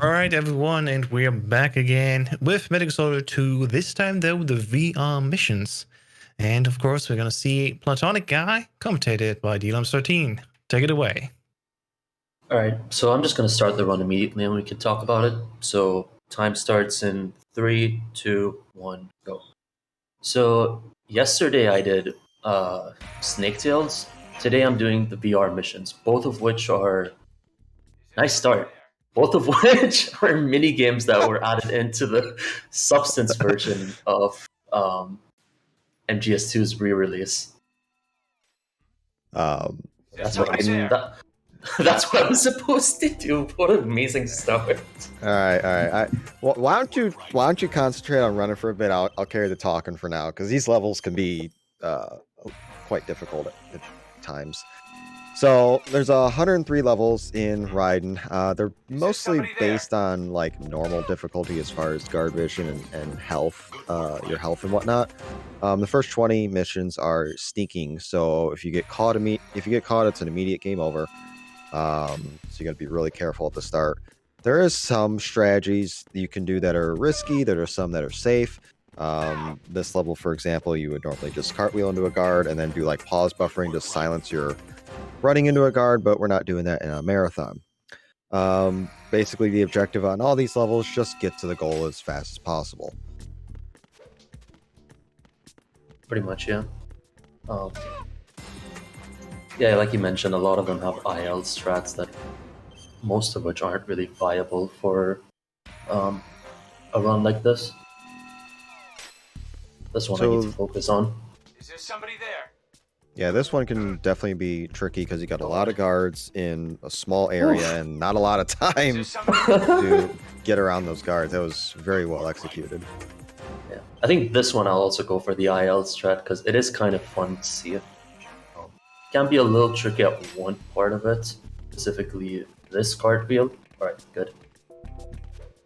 Alright everyone, and we're back again with Metal Gear 2, this time though the VR missions. And of course we're gonna see PlatonicGuy, commentated by DLums13. Take it away. Alright, so I'm just going to start the run immediately and we can talk about it. So time starts in 3, 2, 1, go. So yesterday I did Snake Tales. Today I'm doing the VR missions, both of which are... Nice start. Both of which are mini games that were added into the Substance version of MGS2's re-release. That's what that's what I was supposed to do. What an amazing start! All right. Well, why don't you concentrate on running for a bit? I'll carry the talking for now because these levels can be quite difficult at times. So there's 103 levels in Raiden. They're mostly based on like normal difficulty as far as guard vision and health, your health and whatnot. The first 20 missions are sneaking, so if you get caught, it's an immediate game over. So you got to be really careful at the start. There is some strategies you can do that are risky. There are some that are safe. This level, for example, you would normally just cartwheel into a guard and then do like pause buffering to silence your running into a guard, but we're not doing that in a marathon. Basically, the objective on all these levels, just get to the goal as fast as possible. Pretty much, yeah. Yeah, like you mentioned, a lot of them have IL strats that most of which aren't really viable for a run like this. This one I need to focus on. Is there somebody there? Yeah, this one can definitely be tricky because you got a lot of guards in a small area and not a lot of time to get around those guards. That was very well executed. Yeah, I think this one I'll also go for the IL strat because it is kind of fun to see it. Can be a little tricky at one part of it, specifically this cartwheel. Alright, good.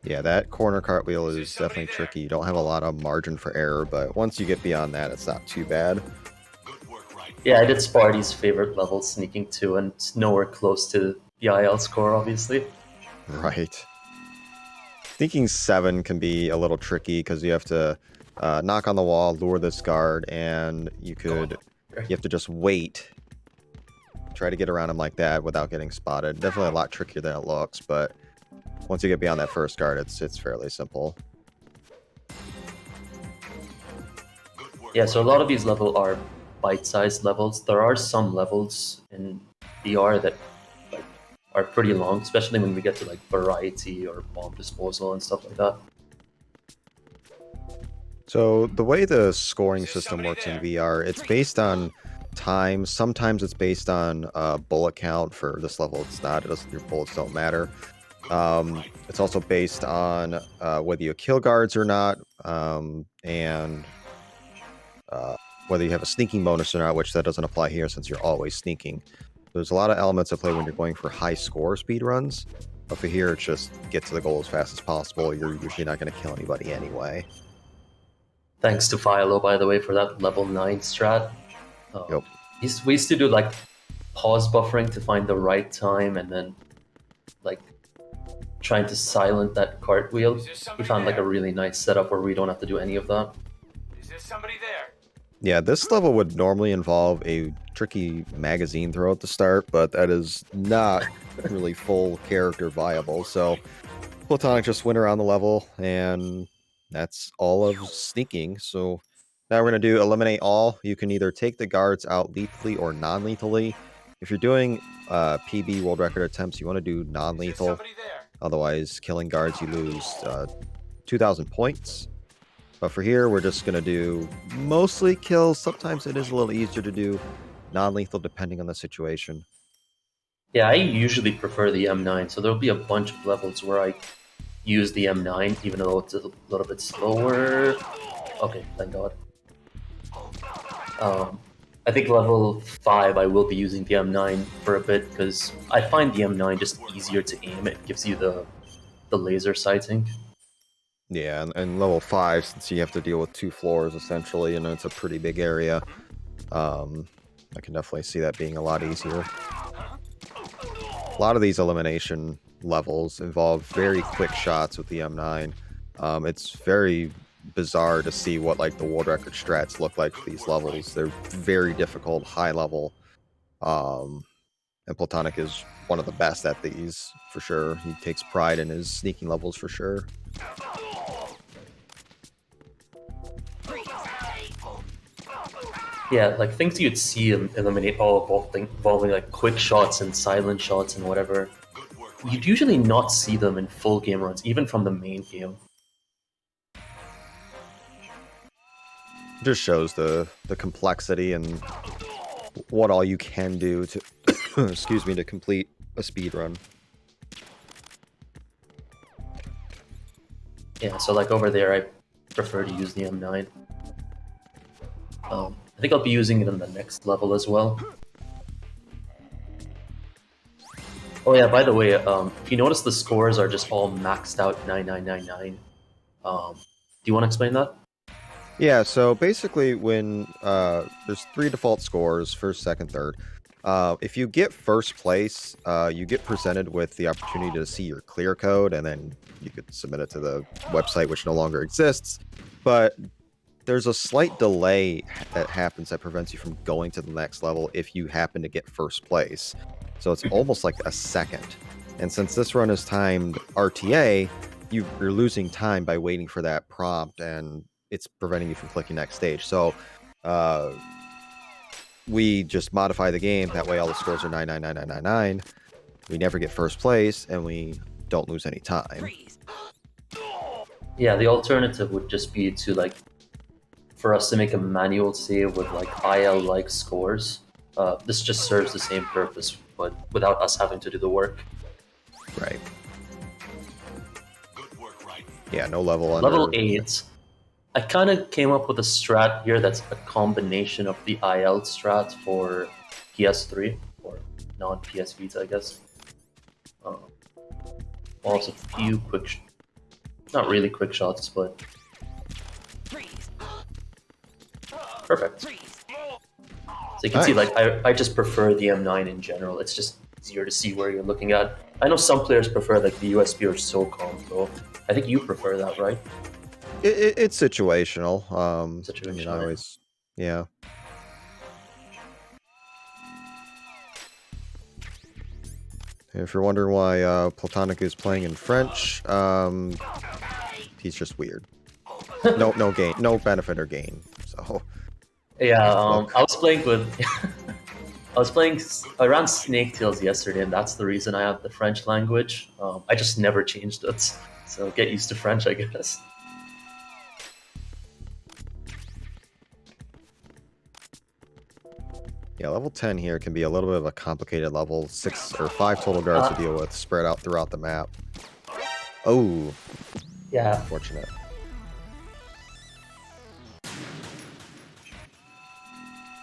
Yeah, that corner cartwheel is definitely tricky. You don't have a lot of margin for error, but once you get beyond that, it's not too bad. Yeah, I did Sparty's favorite level, Sneaking 2, and it's nowhere close to the IL score, obviously. Right. Sneaking 7 can be a little tricky because you have to knock on the wall, lure this guard, and you have to just wait. Try to get around him like that without getting spotted. Definitely a lot trickier than it looks, but once you get beyond that first guard, it's fairly simple. Yeah, so a lot of these levels are bite-sized levels. There are some levels in VR that are pretty long, especially when we get to like variety or bomb disposal and stuff like that. So the way the scoring system works in VR, it's based on time. Sometimes it's based on bullet count. For this level, it's not. Your bullets don't matter. It's also based on whether you kill guards or not, and whether you have a sneaking bonus or not, which that doesn't apply here since you're always sneaking. There's a lot of elements at play when you're going for high score speed runs, but for here it's just get to the goal as fast as possible. You're usually not going to kill anybody anyway. Thanks to Philo, by the way, for that level 9 strat. Yep. We used to do like pause buffering to find the right time and then like trying to silence that cartwheel. We found like a really nice setup where we don't have to do any of that. Is there somebody there? Yeah, this level would normally involve a tricky magazine throw at the start, but that is not really full character viable. So Platonic just went around the level, and that's all of sneaking. So now we're going to do eliminate all. You can either take the guards out lethally or non-lethally. If you're doing PB world record attempts, you want to do non-lethal. Otherwise, killing guards, you lose 2,000 points. But for here, we're just going to do mostly kills. Sometimes it is a little easier to do non-lethal depending on the situation. Yeah, I usually prefer the M9, so there'll be a bunch of levels where I use the M9, even though it's a little bit slower. Okay, thank God. I think level 5 I will be using the M9 for a bit, because I find the M9 just easier to aim. It gives you the laser sighting. Yeah, and level 5, since you have to deal with 2 floors, essentially, and it's a pretty big area, I can definitely see that being a lot easier. A lot of these elimination levels involve very quick shots with the M9. It's very bizarre to see what like the world record strats look like for these levels. They're very difficult, high level. And Platonic is one of the best at these for sure. He takes pride in his sneaking levels for sure. Yeah, like things you'd see in Eliminate all involving like quick shots and silent shots and whatever. You'd usually not see them in full game runs, even from the main game. Just shows the complexity and what all you can do to excuse me, to complete a speed run. Yeah, so like over there, I prefer to use the M9. I think I'll be using it in the next level as well. Oh yeah, by the way, if you notice the scores are just all maxed out 9999. Do you want to explain that? Yeah, so basically when there's 3 default scores, first, second, third. If you get first place, you get presented with the opportunity to see your clear code, and then you could submit it to the website, which no longer exists. But there's a slight delay that happens that prevents you from going to the next level if you happen to get first place. So it's almost like a second. And since this run is timed RTA, you're losing time by waiting for that prompt, and it's preventing you from clicking next stage. So we just modify the game. That way all the scores are 999999. We never get first place, and we don't lose any time. Yeah, the alternative would just be to like, for us to make a manual save with like IL-like scores. This just serves the same purpose, but without us having to do the work. Right. Yeah, no level under. Level 8. I kind of came up with a strat here that's a combination of the IL strat for PS3, or non-PS Vita, I guess. Also a few quick, not really quick shots, but perfect. So you can see, like, I just prefer the M9 in general. It's just easier to see where you're looking at. I know some players prefer like the USB or SOCOM, though. I think you prefer that, right? It's situational. Situational. I mean, I always, yeah. If you're wondering why Platonic is playing in French, he's just weird. No gain, no benefit or gain. So yeah, I was playing with. I ran Snake Tales yesterday, and that's the reason I have the French language. I just never changed it, so get used to French, I guess. yeah, level 10 here can be a little bit of a complicated level. 6 or 5 total guards to deal with, spread out throughout the map. Oh, Yeah. unfortunate.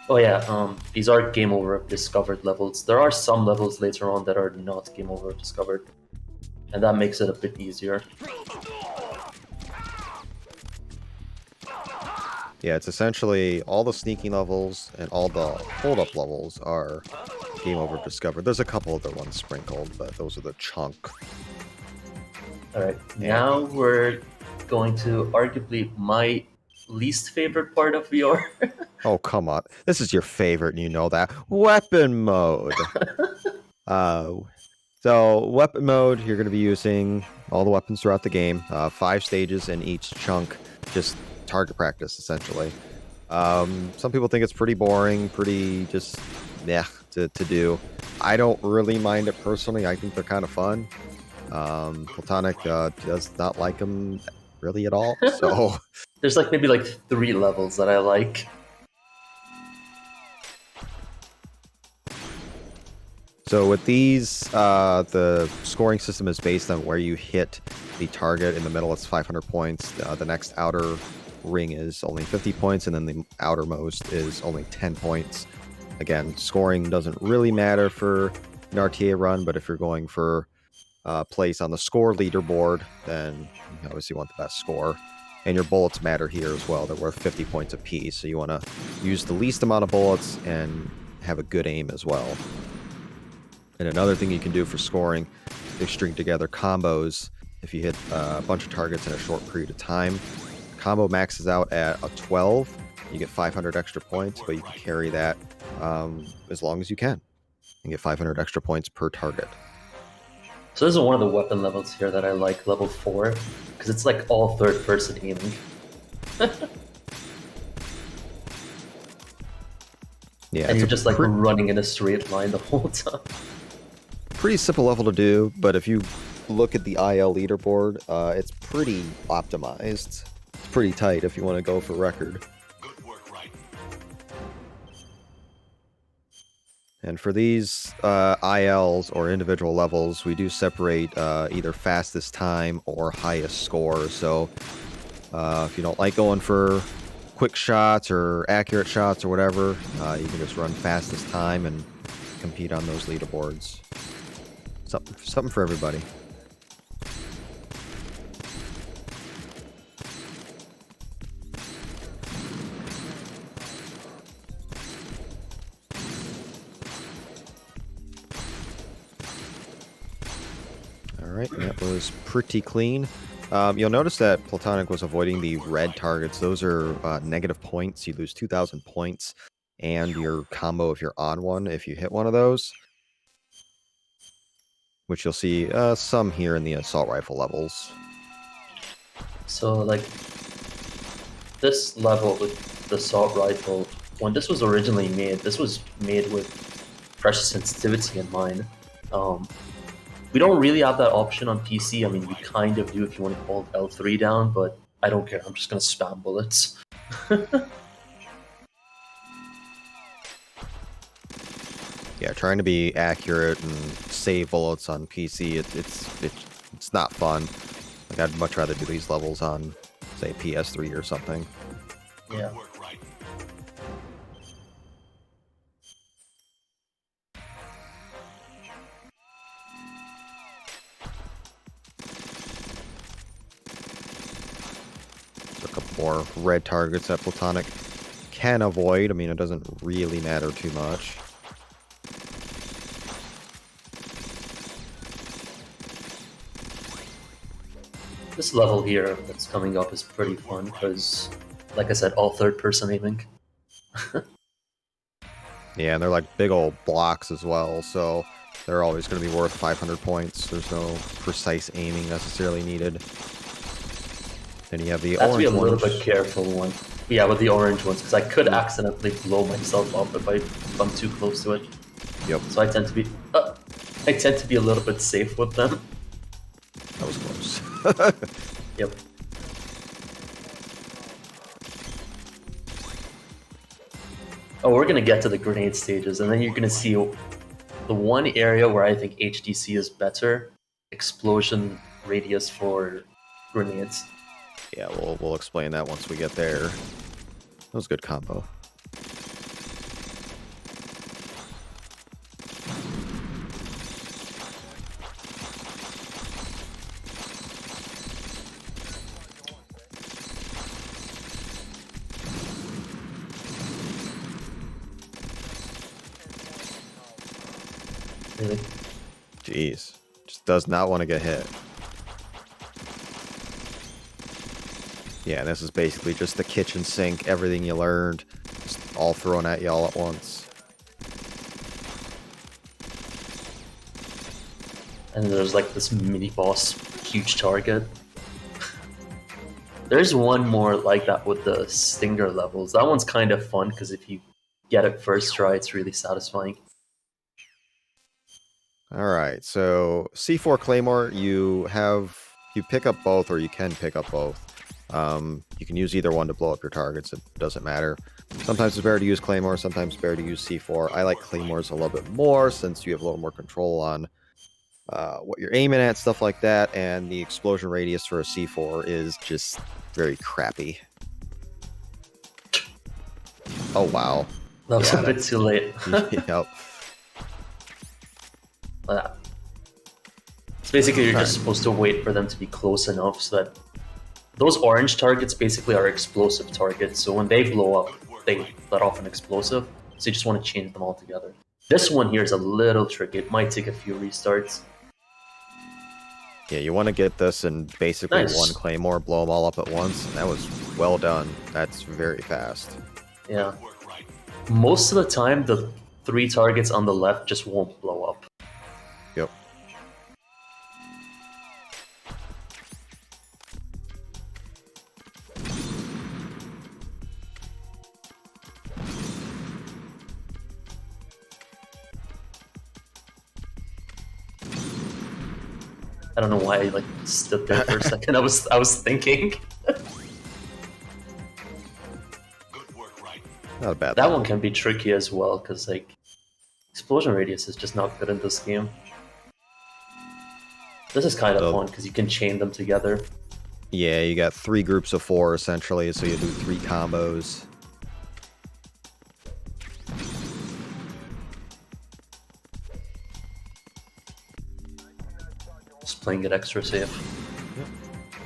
Oh yeah. These are game over discovered levels. There are some levels later on that are not game over discovered, and that makes it a bit easier. Yeah, it's essentially all the sneaking levels and all the hold-up levels are game over discovered. There's a couple other ones sprinkled, but those are the chunk. Alright, now we're going to arguably my least favorite part of VR. Oh, come on. This is your favorite, and you know that. Weapon mode. So weapon mode, you're going to be using all the weapons throughout the game. 5 stages in each chunk. Just target practice, essentially. Some people think it's pretty boring, pretty just to do. I don't really mind it personally. I think they're kind of fun. Platonic does not like them really at all. So There's like maybe like 3 levels that I like. So with these, the scoring system is based on where you hit the target. In the middle, it's 500 points. The next outer ring is only 50 points, and then the outermost is only 10 points. Again, scoring doesn't really matter for an RTA run, but if you're going for place on the score leaderboard, then you obviously want the best score. And your bullets matter here as well. They're worth 50 points apiece, so you want to use the least amount of bullets and have a good aim as well. And another thing you can do for scoring, they string together combos. If you hit a bunch of targets in a short period of time, combo maxes out at a 12. You get 500 extra points, but you can carry that as long as you can and get 500 extra points per target. So this is one of the weapon levels here that I like, level 4, because it's like all third-person aiming. Yeah, and you're just like running in a straight line the whole time. Pretty simple level to do, but if you look at the IL leaderboard, it's pretty optimized. It's pretty tight if you want to go for record. And for these ILs or individual levels, we do separate either fastest time or highest score. So if you don't like going for quick shots or accurate shots or whatever, you can just run fastest time and compete on those leaderboards. Something for everybody. Alright, that was pretty clean. You'll notice that Platonic was avoiding the red targets. Those are negative points. You lose 2,000 points. And your combo if you're on one, if you hit one of those. Which you'll see some here in the assault rifle levels. So, like, this level with the assault rifle, when this was originally made, this was made with pressure sensitivity in mind. We don't really have that option on PC. I mean, you kind of do if you want to hold L3 down, but I don't care. I'm just going to spam bullets. Yeah, trying to be accurate and save bullets on PC, it's not fun. Like, I'd much rather do these levels on, say, PS3 or something. Yeah. A couple more red targets that Platonic can avoid. I mean, it doesn't really matter too much. This level here that's coming up is pretty fun because, like I said, all third-person aiming. Yeah, and they're like big old blocks as well, so they're always going to be worth 500 points. There's no precise aiming necessarily needed. Then you have the I have to be a orange little ones. bit careful one. Yeah, with the orange ones, because I could accidentally blow myself up if I'm too close to it. Yep, So I tend to be a little bit safe with them. that was close. Yep. Oh, we're gonna get to the grenade stages, and then you're gonna see the one area where I think HDC is better: explosion radius for grenades. Yeah, we'll explain that once we get there. That was a good combo. Really? Jeez, just does not want to get hit. Yeah, this is basically just the kitchen sink, everything you learned, just all thrown at you all at once. And there's like this mini boss, huge target. There's one more like that with the Stinger levels. That one's kind of fun because if you get it first try, it's really satisfying. Alright, so C4 Claymore, you pick up both, or you can pick up both. You can use either one to blow up your targets, it doesn't matter. Sometimes it's better to use Claymore, sometimes it's better to use C4. I like Claymores a little bit more since you have a little more control on what you're aiming at, stuff like that, and the explosion radius for a C4 is just very crappy. Oh wow. That was Yeah, a bit too late. Yep. So basically you're just supposed to wait for them to be close enough so that those orange targets basically are explosive targets. So when they blow up, they let off an explosive. So you just want to change them all together. This one here is a little tricky. It might take a few restarts. Yeah, you want to get this in basically Nice. one Claymore, blow them all up at once. And that was well done. That's very fast. Yeah. Most of the time, the 3 targets on the left just won't blow up. Yep. I don't know why I like stood there for a second. I was thinking. Not a bad That thing. one can be tricky as well, because like explosion radius is just not good in this game. This is kind of So- fun because you can chain them together. Yeah, you got 3 groups of 4 essentially, so you do 3 combos. Just playing it extra safe.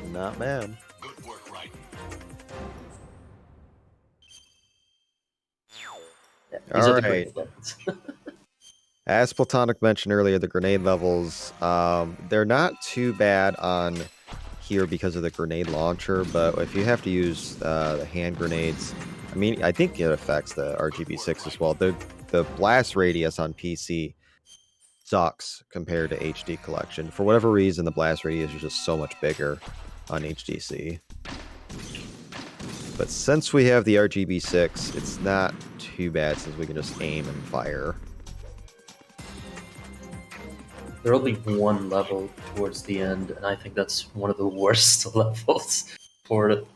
Not bad. Yeah, these are the Alright. great weapons. As Platonic mentioned earlier, the grenade levels, they're not too bad on here because of the grenade launcher, but if you have to use the hand grenades, I mean, I think it affects the RGB6 as well. The blast radius on PC sucks compared to HD Collection. For whatever reason, the blast radius is just so much bigger on HDC. But since we have the RGB6, it's not too bad since we can just aim and fire. There will be one level towards the end, and I think that's one of the worst levels for it,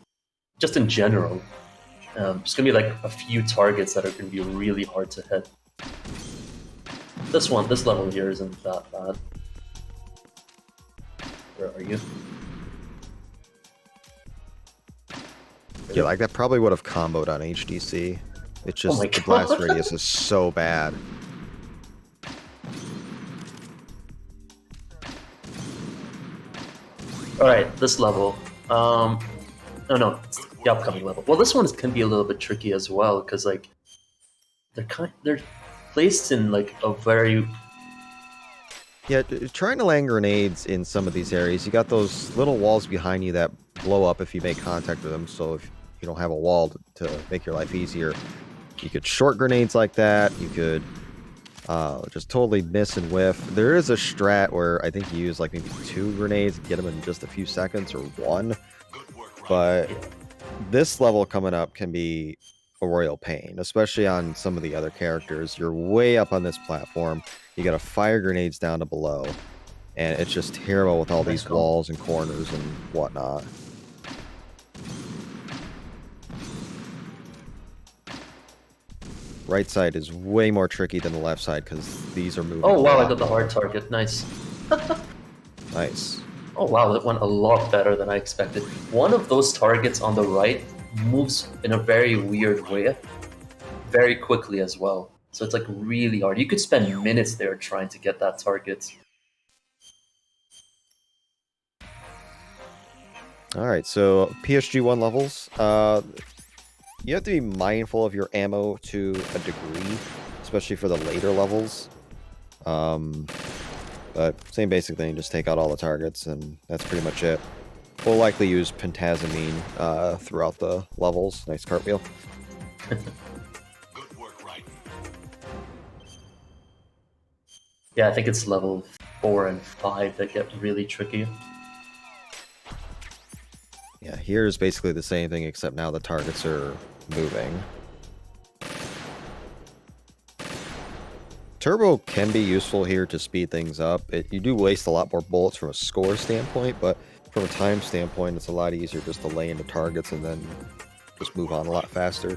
just in general. There's gonna be like a few targets that are gonna be really hard to hit. This level here isn't that bad. Where are you? Yeah, like that probably would have comboed on HDC. It's just my the blast God. radius is so bad. Alright, this level. Oh no, it's the upcoming level. Well, this one can be a little bit tricky as well, because like they're placed in like a very Yeah, trying to land grenades in some of these areas, you got those little walls behind you that blow up if you make contact with them. So if you don't have a wall to make your life easier, you could short grenades like that. You could just totally miss and whiff. There is a strat where I think you use like maybe 2 grenades, get them in just a few seconds, or 1. But this level coming up can be a royal pain, especially on some of the other characters. You're way up on this platform. You got to fire grenades down to below, and it's just terrible with all Nice these call. walls and corners and whatnot. Right side is way more tricky than the left side because these are moving. Oh a wow, I lot got the more. hard target. Nice. Nice. Oh wow, that went a lot better than I expected. One of those targets on the right moves in a very weird way, very quickly as well. So it's like really hard. You could spend minutes there trying to get that target. All right, so PSG1 levels. You have to be mindful of your ammo to a degree, especially for the later levels. But same basic thing, just take out all the targets, and that's pretty much it. We'll likely use pentazamine throughout the levels. Nice cartwheel. Yeah, I think it's level 4 and 5 that get really tricky. Yeah, here's basically the same thing, except now the targets are moving. Turbo can be useful here to speed things up. You do waste a lot more bullets from a score standpoint, but from a time standpoint, it's a lot easier just to lay into targets and then just move on a lot faster.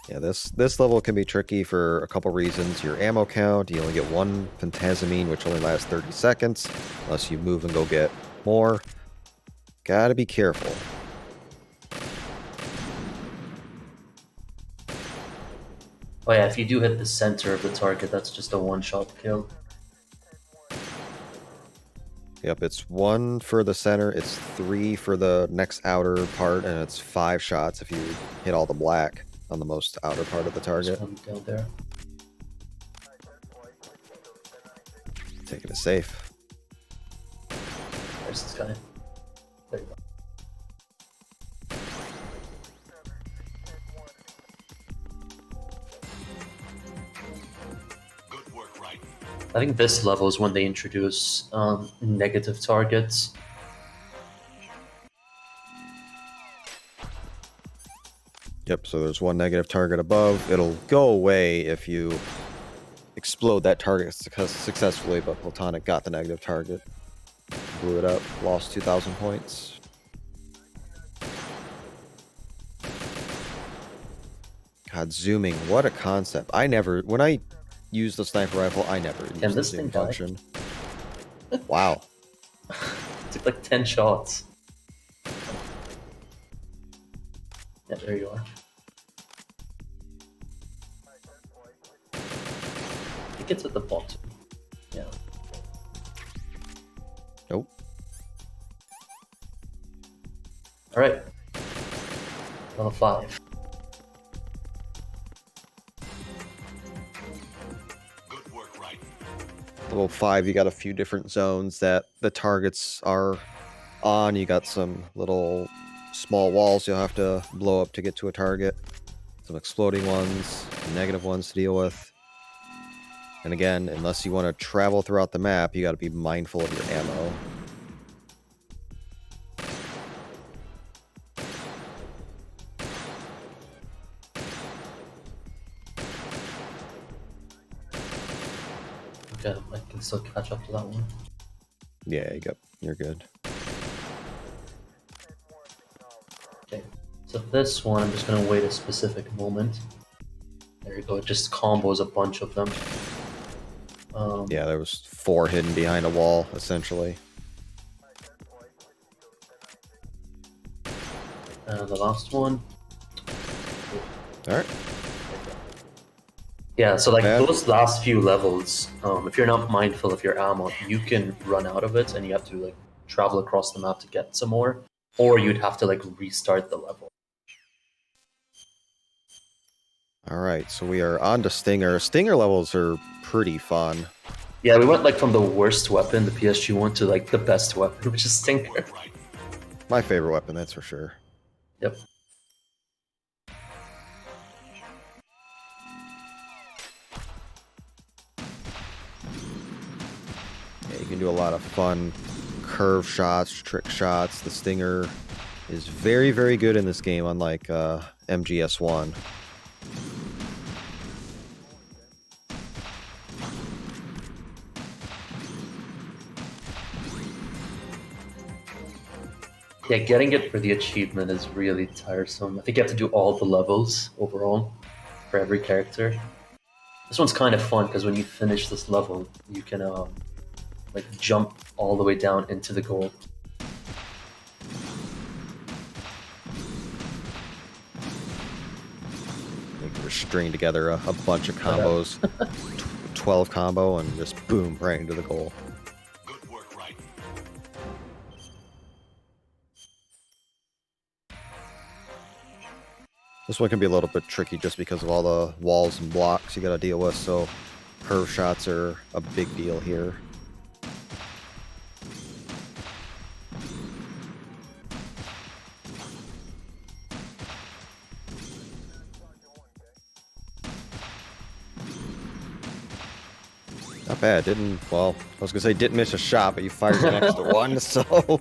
Yeah, this level can be tricky for a couple reasons. Your ammo count, you only get 1 pentazamine, which only lasts 30 seconds, unless you move and go get more. Gotta be careful. Oh yeah, if you do hit the center of the target, that's just a one-shot kill. Yep, it's 1 for the center, it's 3 for the next outer part, and it's 5 shots if you hit all the black on the most outer part of the target. There's one down there. Taking it safe. There's this guy. There you go. I think this level is when they introduce negative targets. Yep, so there's 1 negative target above. It'll go away if you explode that target successfully, but Platonic got the negative target. Blew it up, lost 2,000 points. God, zooming, what a concept. When I use the sniper rifle, I never use the this zoom thing die? function. Wow. Took like 10 shots. Yeah, there you are. I think it's at the bottom. Yeah. Nope. Alright. Level 5. Level 5, you got a few different zones that the targets are on. You got some little small walls you'll have to blow up to get to a target. Some exploding ones, negative ones to deal with. And again, unless you want to travel throughout the map, you got to be mindful of your ammo. Okay, I can still catch up to that one. Yeah, you're good. Okay, so this one, I'm just gonna wait a specific moment. There you go, it just combos a bunch of them. Yeah, there was 4 hidden behind a wall, essentially. And the last one. Alright. Yeah, so like Bad. those last few levels, if you're not mindful of your ammo, you can run out of it and you have to like travel across the map to get some more, or you'd have to like restart the level. Alright, so we are on to Stinger. Stinger levels are pretty fun. Yeah, we went like from the worst weapon, the PSG one, to like the best weapon, which is Stinger. My favorite weapon, that's for sure. Yep. Yeah, you can do a lot of fun curve shots, trick shots. The Stinger is very, very good in this game, unlike MGS1. Yeah, getting it for the achievement is really tiresome. I think you have to do all the levels overall for every character. This one's kind of fun because when you finish this level, you can like jump all the way down into the goal. You can string together a bunch of combos, 12 combo, and just boom, right into the goal. This one can be a little bit tricky just because of all the walls and blocks you gotta deal with, so curve shots are a big deal here. Not bad, well, I was gonna say didn't miss a shot, but you fired an extra one, so...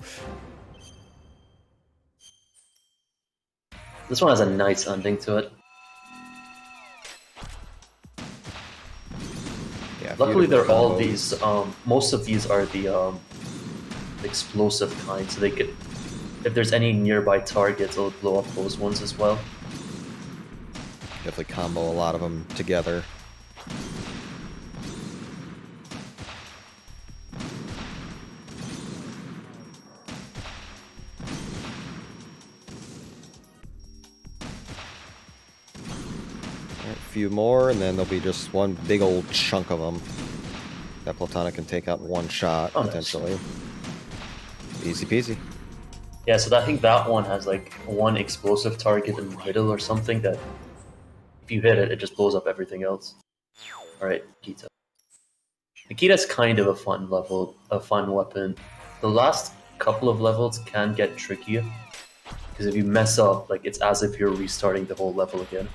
This one has a nice ending to it. Yeah, Luckily, they're beautiful all combos. these. Most of these are the explosive kind, so they could. If there's any nearby targets, it'll blow up those ones as well. Definitely combo a lot of them together. Alright, a few more, and then there'll be just one big old chunk of them that Platonic can take out in one shot, Oh, nice. potentially. Easy peasy. Yeah, so I think that one has like one explosive target in the middle or something that if you hit it, it just blows up everything else. Alright, Nikita. Nikita's kind of a fun level, a fun weapon. The last couple of levels can get trickier, because if you mess up, like it's as if you're restarting the whole level again.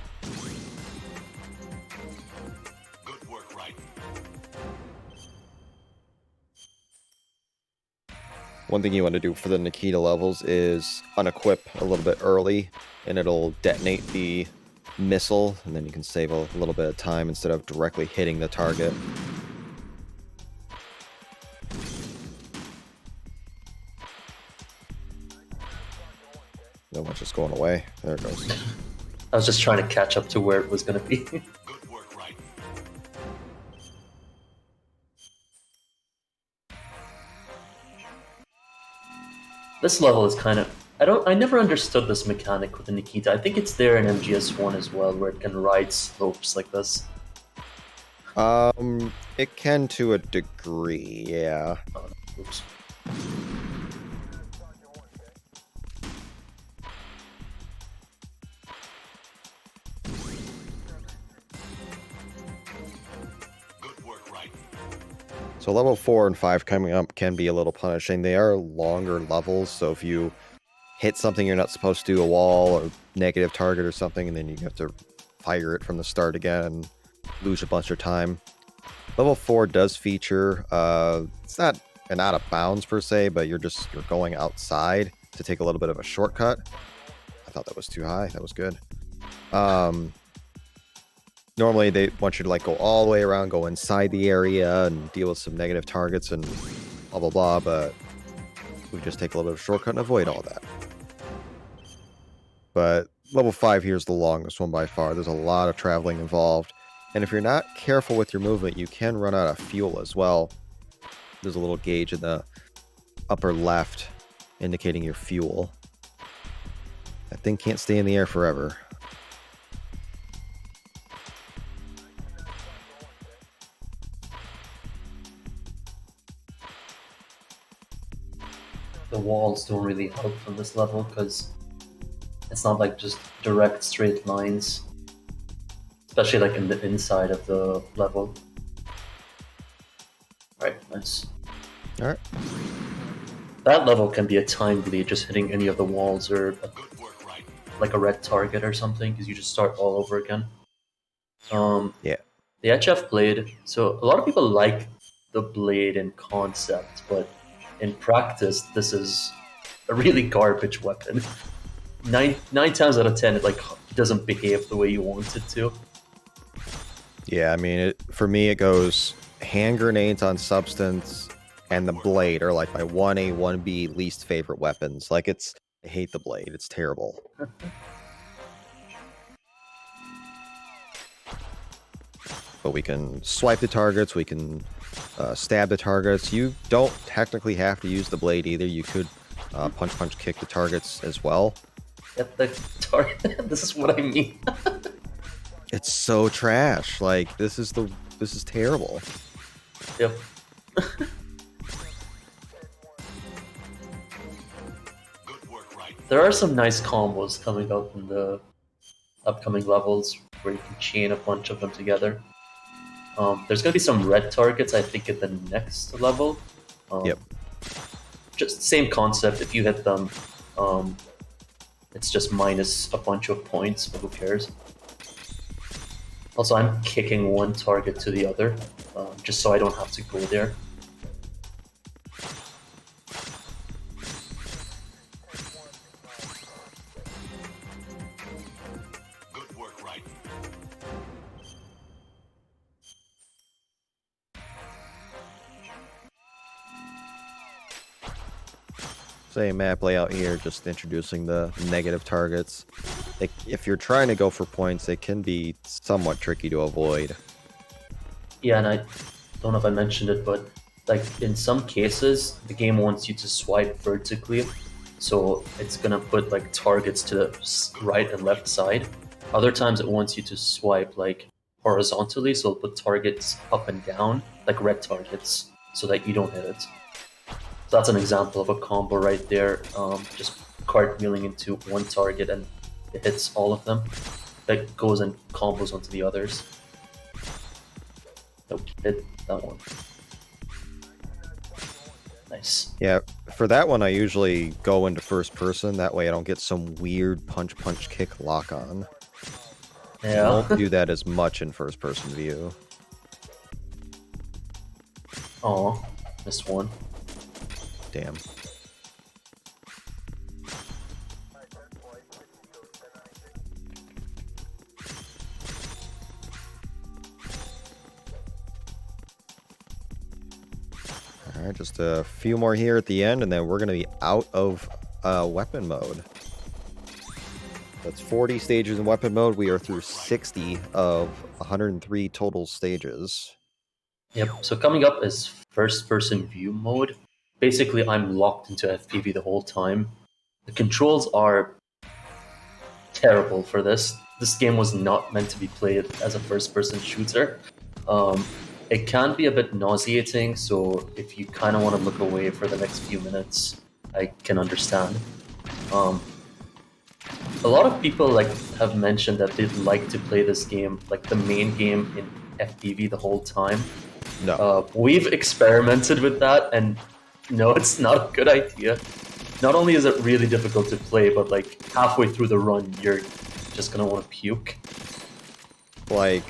Good work, Raiden. One thing you want to do for the Nikita levels is unequip a little bit early, and it'll detonate the missile, and then you can save a little bit of time instead of directly hitting the target. No, it's just going away. There it goes. I was just trying to catch up to where it was going to be. Good work, Raiden. This level is kind of... I never understood this mechanic with the Nikita. I think it's there in MGS1 as well, where it can ride slopes like this. It can to a degree, yeah. Oh, oops. Good work, Raiden. So level 4 and 5 coming up can be a little punishing. They are longer levels, so if you hit something you're not supposed to, a wall or negative target or something, and then you have to fire it from the start again and lose a bunch of time. Level 4 does feature, it's not an out of bounds per se, but you're going outside to take a little bit of a shortcut. I thought that was too high. That was good. Normally they want you to like go all the way around, go inside the area and deal with some negative targets and blah blah blah, but we just take a little bit of a shortcut and avoid all that. But level 5 here is the longest one by far. There's a lot of traveling involved, and if you're not careful with your movement, you can run out of fuel as well. There's a little gauge in the upper left indicating your fuel. That thing can't stay in the air forever. The walls don't really help from this level because it's not like just direct straight lines, especially like in the inside of the level. Alright, nice. Alright. That level can be a time bleed, just hitting any of the walls or Good work, Raiden. like a red target or something, because you just start all over again. Yeah. The HF blade, so a lot of people like the blade in concept, but in practice, this is a really garbage weapon. Nine times out of 10, it like doesn't behave the way you want it to. Yeah, I mean, for me, it goes hand grenades on substance and the blade are like my 1A, 1B least favorite weapons. Like, I hate the blade. It's terrible. But we can swipe the targets, we can stab the targets. You don't technically have to use the blade either. You could punch, kick the targets as well. Get the target. This is what I mean. It's so trash. Like, this is terrible. Yep. Good work, Raiden. There are some nice combos coming up in the upcoming levels where you can chain a bunch of them together. There's going to be some red targets, I think, at the next level. Yep. Just same concept. If you hit them, it's just minus a bunch of points, but who cares? Also, I'm kicking one target to the other, just so I don't have to go there. Good work, Raiden. Same map layout here, just introducing the negative targets. If you're trying to go for points, they can be somewhat tricky to avoid. Yeah, and I don't know if I mentioned it, but like in some cases, the game wants you to swipe vertically, so it's gonna put like targets to the right and left side. Other times, it wants you to swipe like horizontally, so it'll put targets up and down, like red targets, so that you don't hit it. So that's an example of a combo right there. Just cartwheeling into one target and it hits all of them. That goes and combos onto the others. Nope, hit that one. Nice. Yeah, for that one, I usually go into first person. That way I don't get some weird punch-punch-kick lock-on. I Yeah. don't do that as much in first-person view. Oh, missed one. Damn. Alright, just a few more here at the end, and then we're going to be out of weapon mode. That's 40 stages in weapon mode. We are through 60 of 103 total stages. Yep, so coming up is first-person view mode. Basically, I'm locked into FPV the whole time. The controls are terrible for this. This game was not meant to be played as a first-person shooter. It can be a bit nauseating, so if you kind of want to look away for the next few minutes, I can understand. A lot of people have mentioned that they'd like to play this game, like the main game in FPV the whole time. No. We've experimented with that, and no, it's not a good idea. Not only is it really difficult to play, but like halfway through the run, you're just gonna want to puke. Like,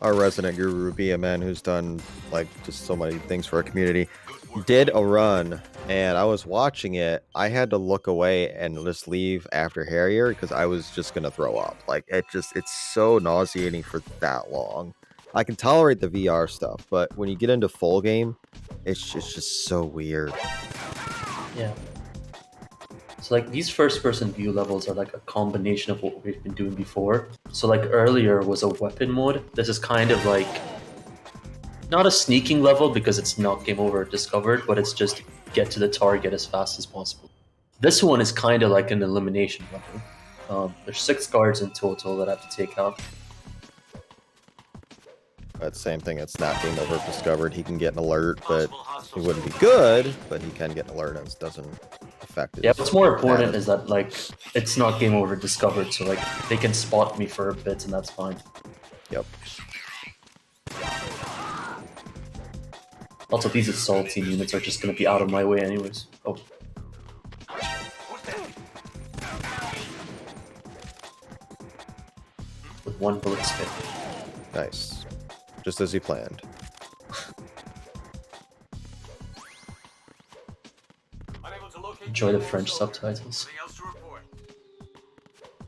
our resident guru, BMN, who's done like just so many things for our community, did a run, and I was watching it. I had to look away and just leave after Harrier because I was just gonna throw up. Like, it's so nauseating for that long. I can tolerate the VR stuff, but when you get into full game, it's just so weird. Yeah. So like these first-person view levels are like a combination of what we've been doing before. So like earlier was a weapon mode. This is kind of like not a sneaking level because it's not game over discovered, but it's just get to the target as fast as possible. This one is kind of like an elimination level. There's 6 guards in total that I have to take out. But same thing, it's not game over discovered. He can get an alert, but he wouldn't be good, but he can get an alert and it doesn't affect it. Yeah, what's more important is that like it's not game over discovered, so like they can spot me for a bit and that's fine. Yep. Also, these assault team units are just going to be out of my way anyways. Oh. With 1 bullet spit. Nice. Just as he planned. Enjoy the French subtitles.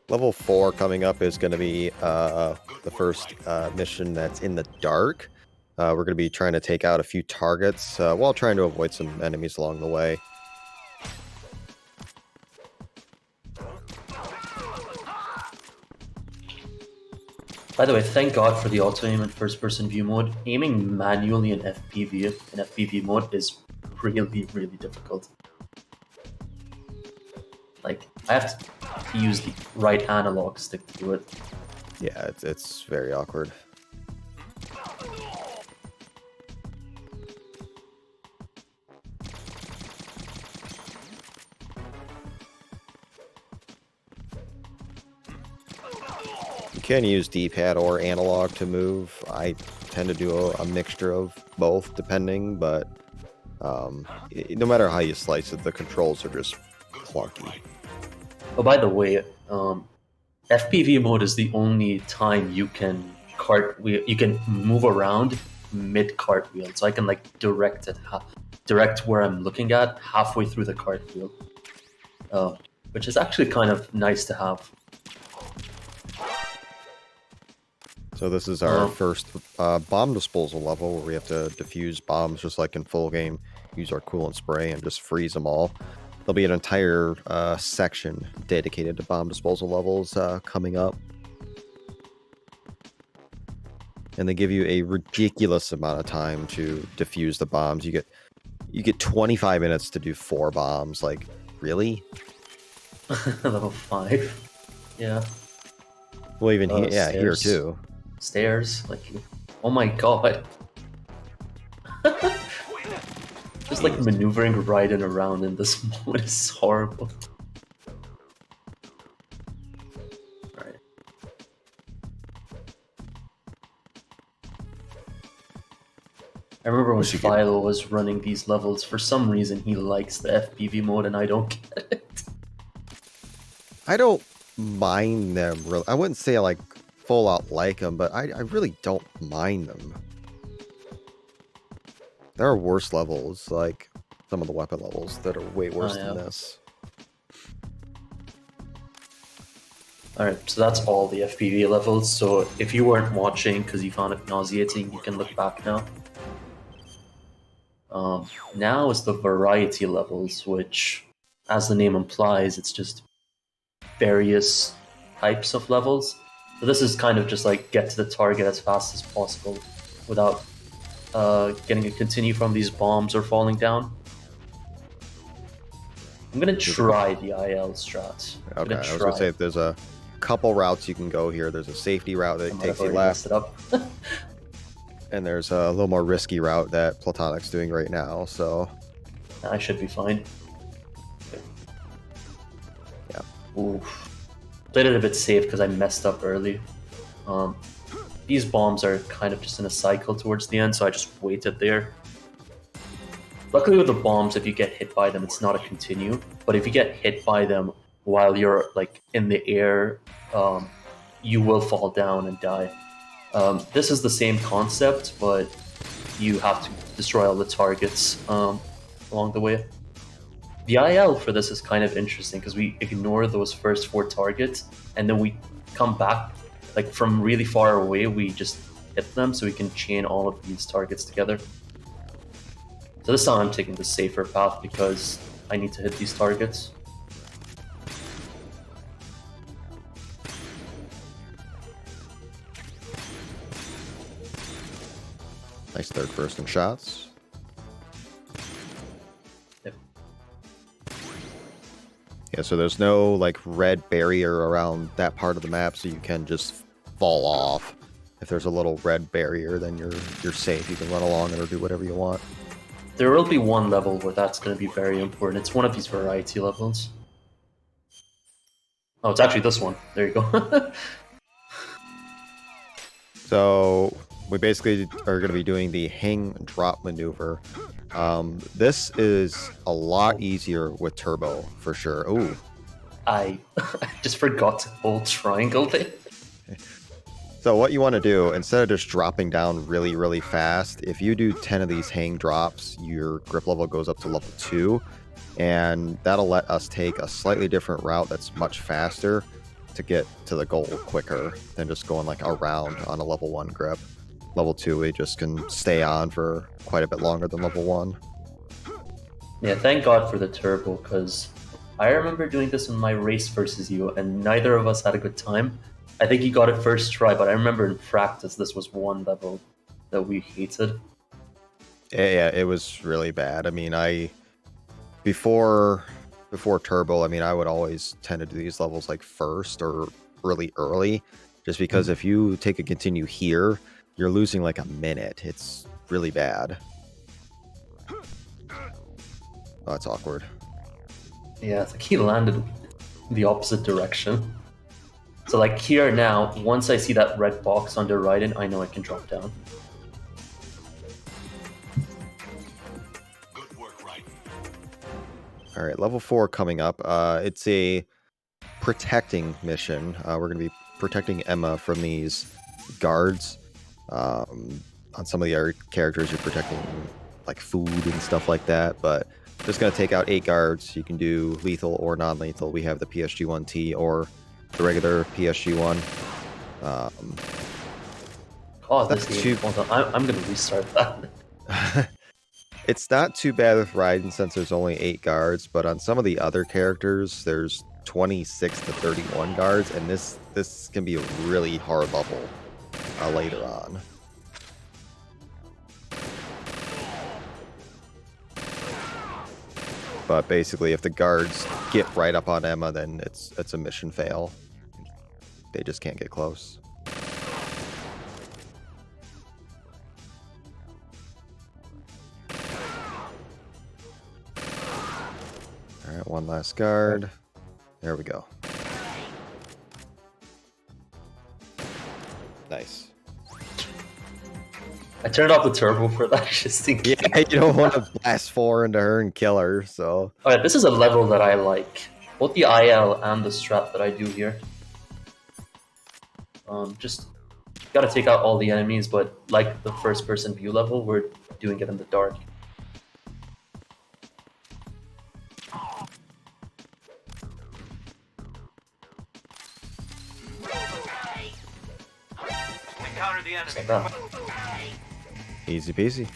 Level 4 coming up is going to be the first mission that's in the dark. We're going to be trying to take out a few targets while trying to avoid some enemies along the way. By the way, thank God for the auto-aim in first-person view mode. Aiming manually in FPV mode is really, really difficult. Like, I have to use the right analog stick to do it. Yeah, it's very awkward. You can use D-pad or analog to move. I tend to do a mixture of both, depending, but no matter how you slice it, the controls are just clunky. Oh, by the way, FPV mode is the only time you can move around mid cartwheel, so I can like direct where I'm looking at halfway through the cartwheel, which is actually kind of nice to have. So this is our first bomb disposal level where we have to defuse bombs just like in full game. Use our coolant spray and just freeze them all. There'll be an entire section dedicated to bomb disposal levels coming up. And they give you a ridiculous amount of time to defuse the bombs. You get 25 minutes to do 4 bombs. Like, really? Level 5. Yeah. Well, even here, yeah, here stairs. too. Stairs, like, oh my god. Just like Jeez. maneuvering Raiden around in this mode is horrible. Alright. I remember when Once you get- Philo was running these levels, for some reason he likes the FPV mode and I don't get it. I don't mind them really. I wouldn't say I like full out like them, but I really don't mind them. There are worse levels, like some of the weapon levels that are way worse than yeah. this. Alright, so that's all the FPV levels, so if you weren't watching because you found it nauseating, you can look back now. Now is the variety levels, which, as the name implies, it's just various types of levels. So this is kind of just like get to the target as fast as possible without getting a continue from these bombs or falling down. I'm gonna try the IL strat. Okay, I was gonna say there's a couple routes you can go here. There's a safety route that takes you left, It up. and there's a little more risky route that Platonic's doing right now. So I should be fine. yeah. Oof. Played it a bit safe because I messed up early. These bombs are kind of just in a cycle towards the end, so I just waited there. Luckily with the bombs, if you get hit by them, it's not a continue. But if you get hit by them while you're like in the air, you will fall down and die. This is the same concept, but you have to destroy all the targets along the way. The IL for this is kind of interesting because we ignore those first 4 targets and then we come back like from really far away, we just hit them so we can chain all of these targets together. So this time I'm taking the safer path because I need to hit these targets. Nice third person shots. Yep. Yeah, so there's no like red barrier around that part of the map, so you can just fall off. If there's a little red barrier, then you're safe. You can run along it or do whatever you want. There will be one level where that's going to be very important. It's one of these variety levels. Oh, it's actually this one. There you go. So we basically are going to be doing the hang drop maneuver. This is a lot easier with turbo for sure. Ooh. I just forgot to hold triangle there. So what you want to do, instead of just dropping down really, really fast, if you do 10 of these hang drops, your grip level goes up to level 2, and that'll let us take a slightly different route that's much faster to get to the goal quicker than just going like around on a level 1 grip. Level 2, we just can stay on for quite a bit longer than level 1. Yeah, thank God for the turbo, because I remember doing this in my race versus you, and neither of us had a good time. I think you got it first try, but I remember in practice this was one level that we hated. Yeah, it was really bad. I mean, before turbo, I mean, I would always tend to do these levels like first or really early, just because if you take a continue here, you're losing like a minute. It's really bad. Oh, that's awkward. Yeah, it's like he landed the opposite direction. So like here now, once I see that red box under Raiden, I know I can drop down. Good work, Raiden. All right, level 4 coming up. It's a protecting mission. We're going to be protecting Emma from these guards. On some of the other characters, you're protecting like food and stuff like that, but just going to take out 8 guards. You can do lethal or non-lethal. We have the PSG-1T or the regular PSG-1. Oh, this That's game. Hold on, I'm gonna restart that. It's not too bad with Raiden since there's only 8 guards, but on some of the other characters, there's 26 to 31 guards, and this can be a really hard level later on. But basically, if the guards get right up on Emma, then it's a mission fail. They just can't get close. right, one last guard. There we go. Nice. I turned off the turbo for that just in case. Yeah, you don't want to blast 4 into her and kill her, so... Alright, this is a level that I like. Both the IL and the strat that I do here. Just gotta take out all the enemies, but like the first person view level, we're doing it in the dark. Encounter the Just enemy. like that. Easy peasy.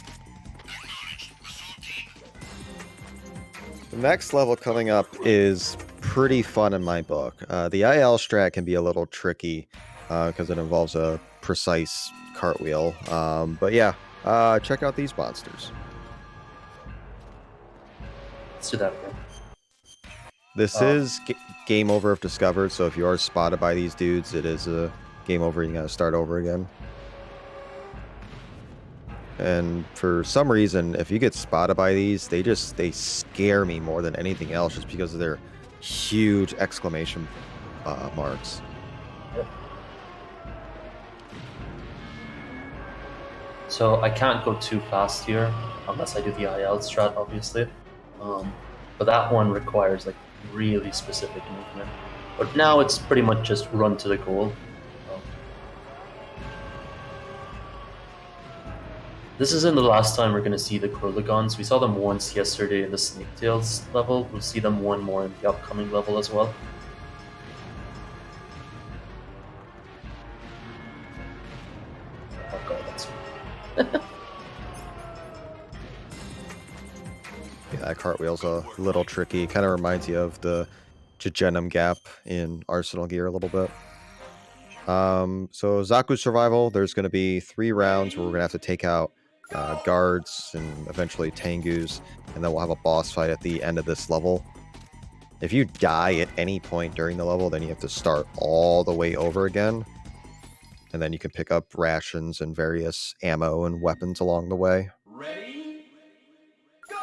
The next level coming up is pretty fun in my book. The IL strat can be a little tricky because it involves a precise cartwheel. But yeah, check out these monsters. Let's do that again. This is game over if discovered, so if you are spotted by these dudes, it is a game over. You gotta start over again. And for some reason, if you get spotted by these, they scare me more than anything else, just because of their huge exclamation marks. So I can't go too fast here, unless I do the IL strat, obviously. But that one requires like really specific movement. But now it's pretty much just run to the goal. This isn't the last time we're going to see the Krolagons. We saw them once yesterday in the Snaketails level. We'll see them one more in the upcoming level as well. Oh god, that's... Yeah, that cartwheel's a little tricky. Kind of reminds you of the Jejunum gap in Arsenal Gear a little bit. So Zaku's survival, there's going to be 3 rounds where we're going to have to take out guards and eventually Tengus, and then we'll have a boss fight at the end of this level. If you die at any point during the level, then you have to start all the way over again, and then you can pick up rations and various ammo and weapons along the way. Ready? Go!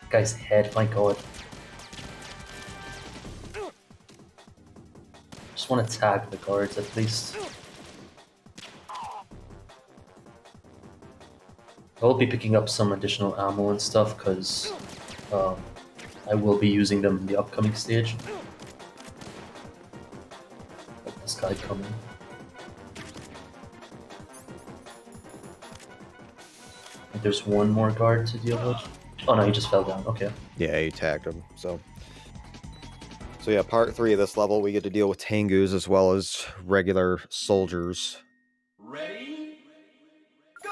Guy's head, my god. Just want to tag the guards at least. I will be picking up some additional ammo and stuff because I will be using them in the upcoming stage. Let this guy come in. There's one more guard to deal with. Oh no, he just fell down. Okay. Yeah, you tagged him. So yeah, part 3 of this level, we get to deal with Tengus as well as regular soldiers. Ready? Go!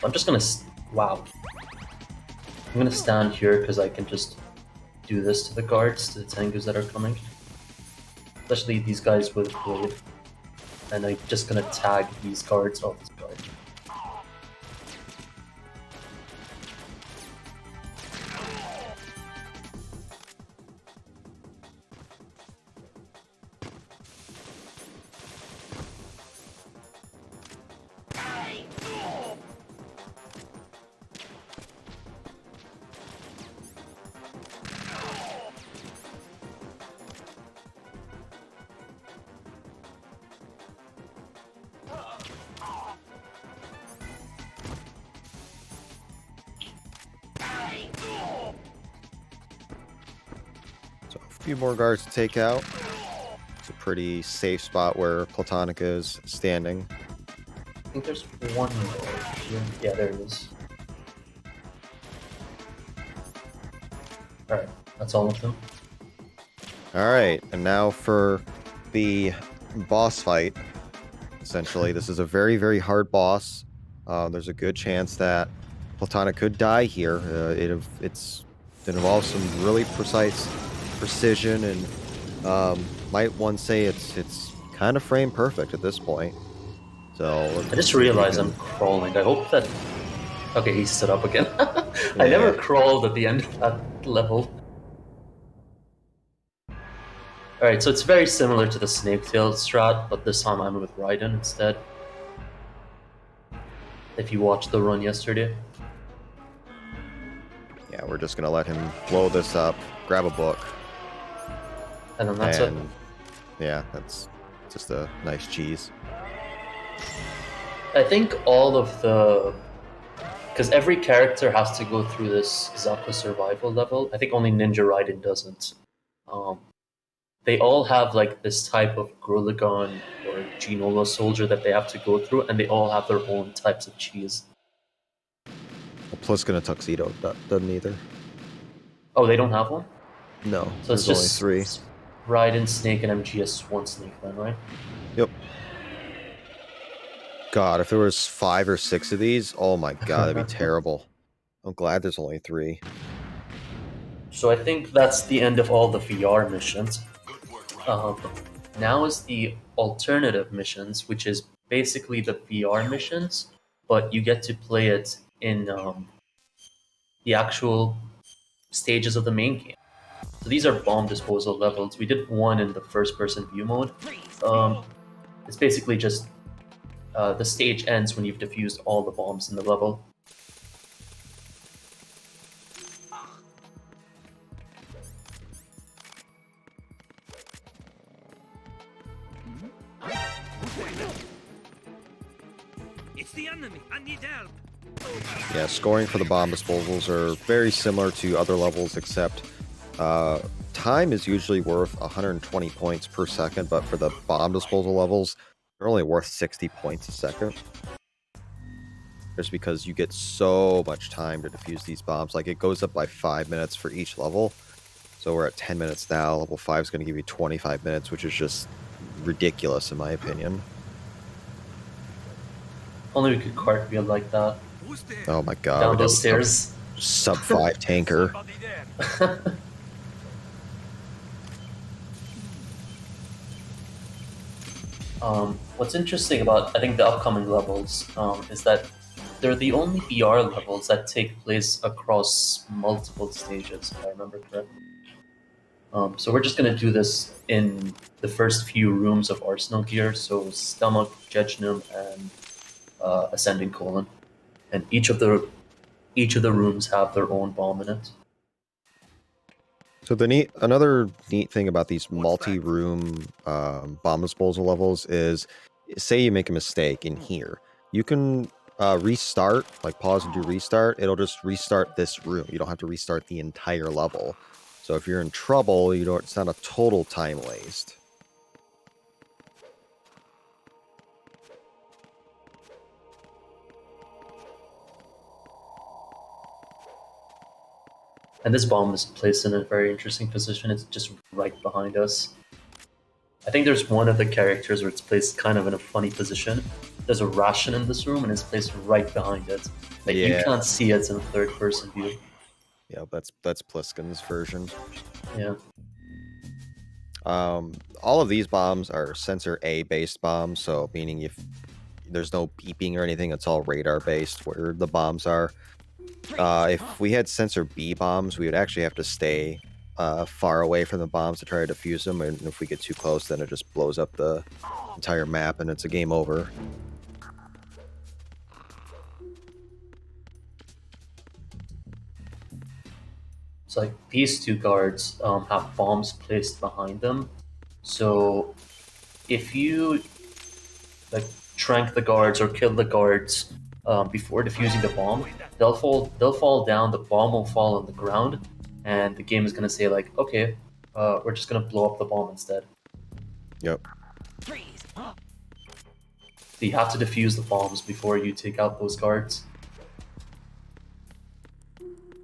I'm just gonna... Wow. I'm gonna stand here because I can just do this to the guards, to the Tengus that are coming. Especially these guys with blade. And I'm just gonna tag these guards off this guard. So a few more guards to take out. It's a pretty safe spot where Platonica is standing. I think there's one more here. Yeah, there it is. Alright, that's all of them. Alright, and now for the boss fight. Essentially, this is a very, very hard boss. There's a good chance that Platonic could die here. It involves some really precise precision, and might one say it's kind of frame perfect at this point. So I just realized I'm crawling. I hope that. Okay, he stood up again. I never crawled at the end of that level. Alright, so it's very similar to the Snake Tail strat, but this time I'm with Raiden instead. If you watched the run yesterday. Yeah, we're just gonna let him blow this up, grab a book, And then that's it. yeah, that's just a nice cheese. I think all of the... Because every character has to go through this Zappa survival level. I think only Ninja Raiden doesn't. They all have like this type of Gurlagon or Genola soldier that they have to go through, and they all have their own types of cheese. Well, Pliskin a tuxedo doesn't either. Oh, they don't have one? No, So it's there's just only 3. Raiden, Snake, and MGS1 Snake then, right? Yep. God, if there was 5 or 6 of these, oh my god, that'd be terrible. I'm glad there's only 3. So I think that's the end of all the VR missions. Now is the alternative missions, which is basically the VR missions, but you get to play it in the actual stages of the main game. So these are bomb disposal levels. We did one in the first-person view mode. It's basically just the stage ends when you've defused all the bombs in the level. It's the enemy. I need help. Yeah, scoring for the bomb disposals are very similar to other levels, except time is usually worth 120 points per second, but for the bomb disposal levels, they're only worth 60 points a second. Just because you get so much time to defuse these bombs. Like, it goes up by 5 minutes for each level. So we're at 10 minutes now. Level 5 is going to give you 25 minutes, which is just ridiculous in my opinion. Only we could cartwheel like that. Who's there? Oh my god. Down we're those doing stairs. Sub 5 tanker. Somebody there. What's interesting about, I think, the upcoming levels is that they're the only VR levels that take place across multiple stages, if I remember correctly. So we're just going to do this in the first few rooms of Arsenal Gear, so Stomach, Jejnum, and Ascending Colon. And each of the rooms have their own bomb in it. So another neat thing about these multi-room bomb disposal levels is, say you make a mistake in here, you can restart, like pause and do restart. It'll just restart this room. You don't have to restart the entire level. So if you're in trouble, it's not a total time waste. And this bomb is placed in a very interesting position. It's just right behind us. I think there's one of the characters where it's placed kind of in a funny position. There's a ration in this room and it's placed right behind it. Like, you can't see it in a third-person view. Yeah, that's Pliskin's version. Yeah. All of these bombs are sensor A based bombs, so meaning if there's no beeping or anything, it's all radar based where the bombs are. If we had sensor B bombs, we would actually have to stay far away from the bombs to try to defuse them, and if we get too close, then it just blows up the entire map and it's a game over. So like these two guards have bombs placed behind them. So if you like trank the guards or kill the guards before defusing the bomb, they'll fall down, the bomb will fall on the ground, and the game is gonna say like, okay, we're just gonna blow up the bomb instead. Yep. So you have to defuse the bombs before you take out those guards.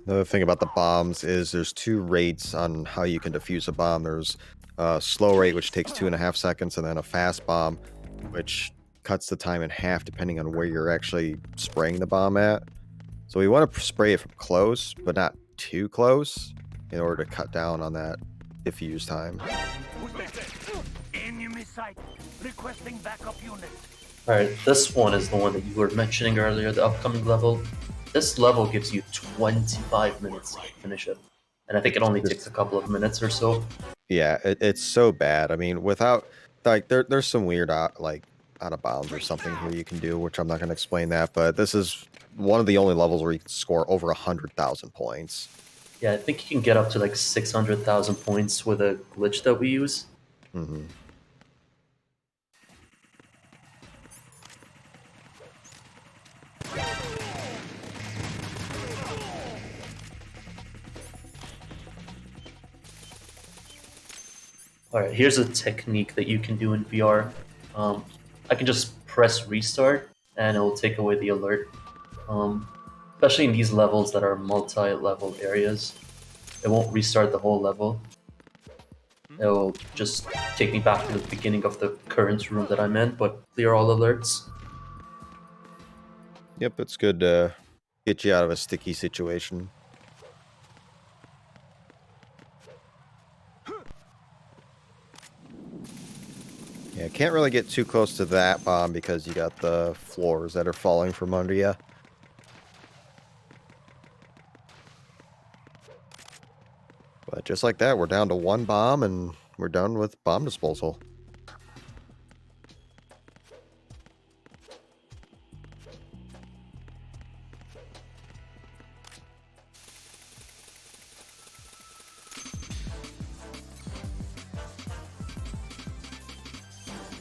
Another thing about the bombs is there's 2 rates on how you can defuse a bomb. There's a slow rate, which takes 2.5 seconds, and then a fast bomb, which cuts the time in half depending on where you're actually spraying the bomb at. So we want to spray it from close, but not too close, in order to cut down on that diffuse time. Who's there? Enemy sight. Requesting backup unit. Alright, this one is the one that you were mentioning earlier, the upcoming level. This level gives you 25 minutes to finish it. And I think it only takes a couple of minutes or so. Yeah, it's so bad. I mean, without like there's some weird out of bounds or something here you can do, which I'm not going to explain that. But this is one of the only levels where you can score over 100,000 points. Yeah, I think you can get up to like 600,000 points with a glitch that we use. Mm-hmm. Alright, here's a technique that you can do in VR. I can just press restart and it will take away the alert. Especially in these levels that are multi-level areas. It won't restart the whole level. It will just take me back to the beginning of the current room that I'm in, but clear all alerts. Yep, it's good to get you out of a sticky situation. Yeah, can't really get too close to that bomb because you got the floors that are falling from under you. But just like that, we're down to one bomb and we're done with bomb disposal.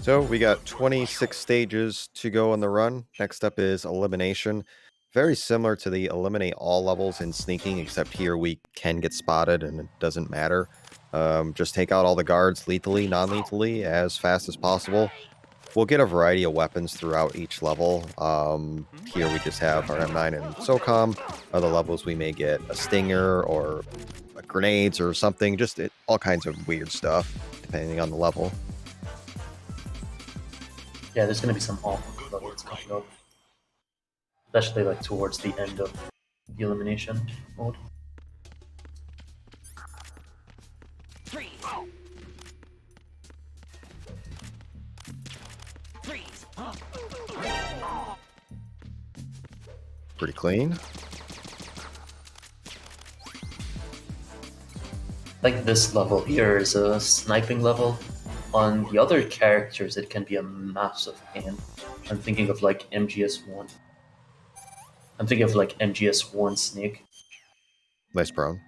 So we got 26 stages to go on the run. Next up is Elimination. Very similar to the eliminate all levels in sneaking, except here we can get spotted and it doesn't matter. Just take out all the guards lethally, non-lethally, as fast as possible. We'll get a variety of weapons throughout each level. Here we just have our M9 and SOCOM. Other levels we may get a stinger or grenades or something. Just all kinds of weird stuff, depending on the level. Yeah, there's gonna be some awful levels coming up. Especially like towards the end of the elimination mode. Freeze! Freeze! Pretty clean. Like this level here is a sniping level. On the other characters, it can be a massive pain. I'm thinking of like MGS1. I'm thinking of like MGS1 Snake. Nice brown.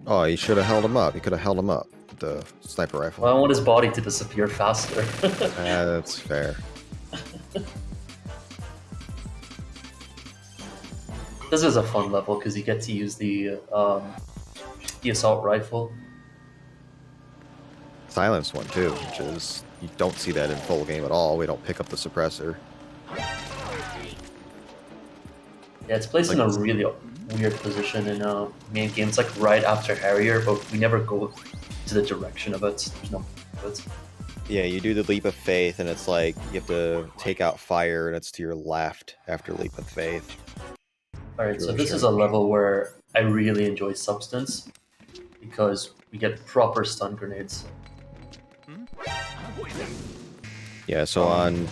Oh, you should have held him up. You could have held him up with the sniper rifle. Well, I want his body to disappear faster. That's fair. This is a fun level because you get to use the assault rifle. Silenced one too, which is you don't see that in full game at all. We don't pick up the suppressor. Yeah, it's placed in a really weird position in main game. It's like right after Harrier, but we never go to the direction of it. There's no it. Yeah, you do the leap of faith, and it's like you have to take out fire, and it's to your left after leap of faith. Alright, so this is a level where I really enjoy Substance because we get proper stun grenades. Yeah, so on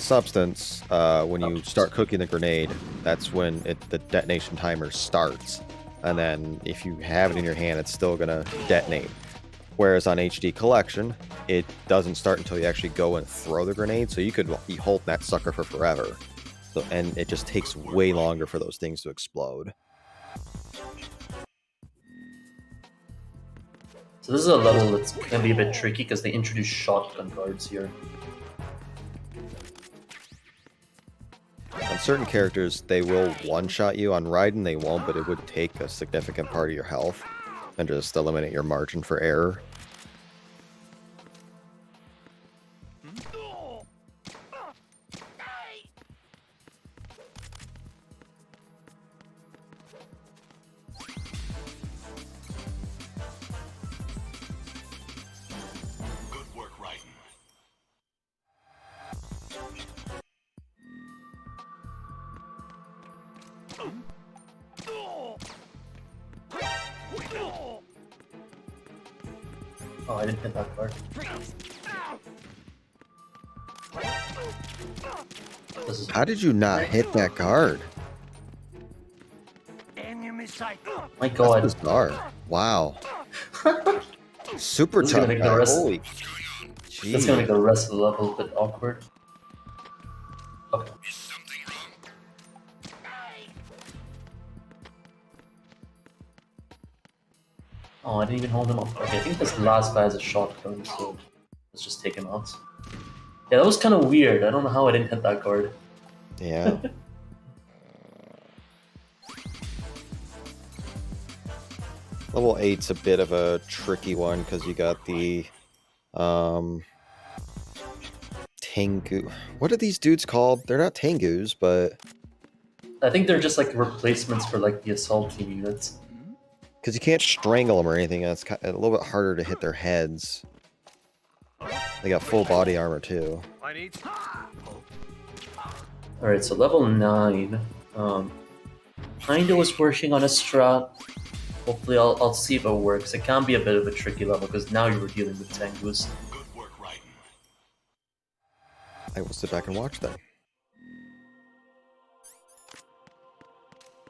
Substance, when you start cooking the grenade, that's when the detonation timer starts, and then if you have it in your hand, it's still gonna detonate. Whereas on HD Collection, it doesn't start until you actually go and throw the grenade, so you could be holding that sucker for forever. So, and it just takes way longer for those things to explode. So this is a level that can be a bit tricky because they introduce shotgun guards here. On certain characters, they will one-shot you. On Raiden, they won't, but it would take a significant part of your health and just eliminate your margin for error. Oh, I didn't hit that card. Freeze. This is How did you not hit that guard? Enemy sight. my That's god. bizarre. Wow. Super This is gonna tough make the guy. rest- Holy. That's gonna make Jeez. the rest of the level a bit awkward. Okay. Oh, I didn't even hold him up. Okay, I think this last guy has a shotgun, so let's just take him out. Yeah, that was kind of weird. I don't know how I didn't hit that guard. Yeah. Level 8's a bit of a tricky one because you got the Tengu. What are these dudes called? They're not Tengus, but I think they're just like replacements for like the assault team units. because you can't strangle them or anything, it's a little bit harder to hit their heads. They got full body armor too. Alright, so level 9. Kinda was working on a strat. Hopefully I'll see if it works. It can be a bit of a tricky level because now you were dealing with Tengus. Good work, Raiden. I will sit back and watch them.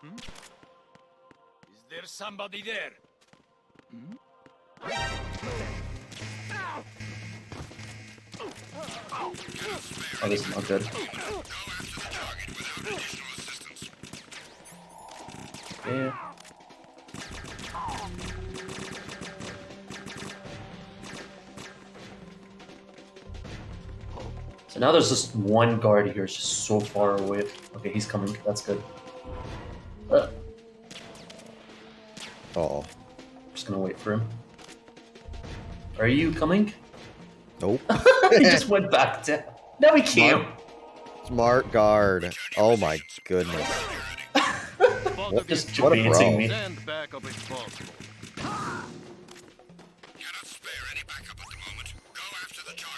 Is there somebody there? Oh, this is not good. Yeah. So now there's just one guard here, it's just so far away. Okay, he's coming. That's good. Oh, Just gonna wait for him. Are you coming? nope. He just went back down. Now he came. Smart guard. Oh my goodness. Just What a debating bro. me. Send backup if possible.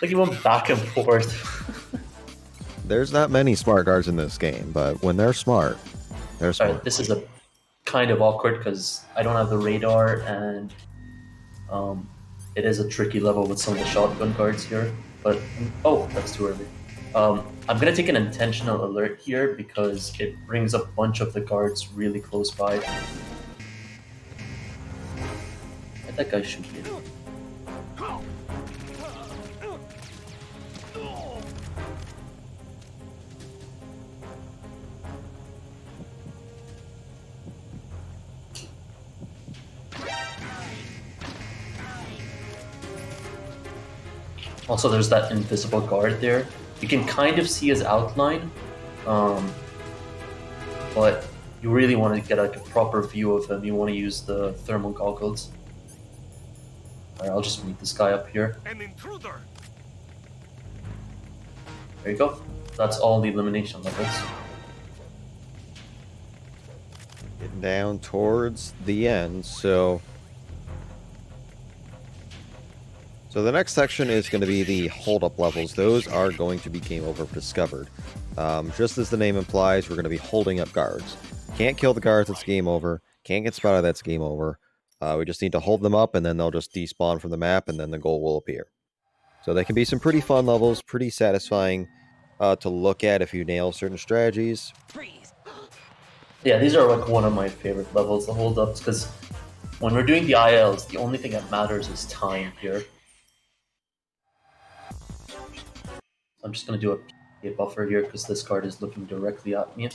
Like he went back and forth. There's not many smart guards in this game, but when they're smart, they're smart. Alright, this is a kind of awkward because I don't have the radar and it is a tricky level with some of the shotgun guards here. But oh, that's too early. I'm gonna take an intentional alert here because it brings a bunch of the guards really close by. Let that guy shoot me. Also, there's that invisible guard there. You can kind of see his outline, but you really want to get like a proper view of him. You want to use the thermal goggles. Alright, I'll just meet this guy up here. An intruder. There you go. That's all the elimination levels. Getting down towards the end, so the next section is going to be the hold-up levels. Those are going to be game over if discovered. Just as the name implies, we're going to be holding up guards. Can't kill the guards, it's game over. Can't get spotted, that's game over. We just need to hold them up, and then they'll just despawn from the map, and then the goal will appear. So they can be some pretty fun levels, pretty satisfying to look at if you nail certain strategies. Freeze. Yeah, these are like one of my favorite levels, the hold-ups, because when we're doing the ILs, the only thing that matters is time here. I'm just going to do a buffer here because this card is looking directly at me.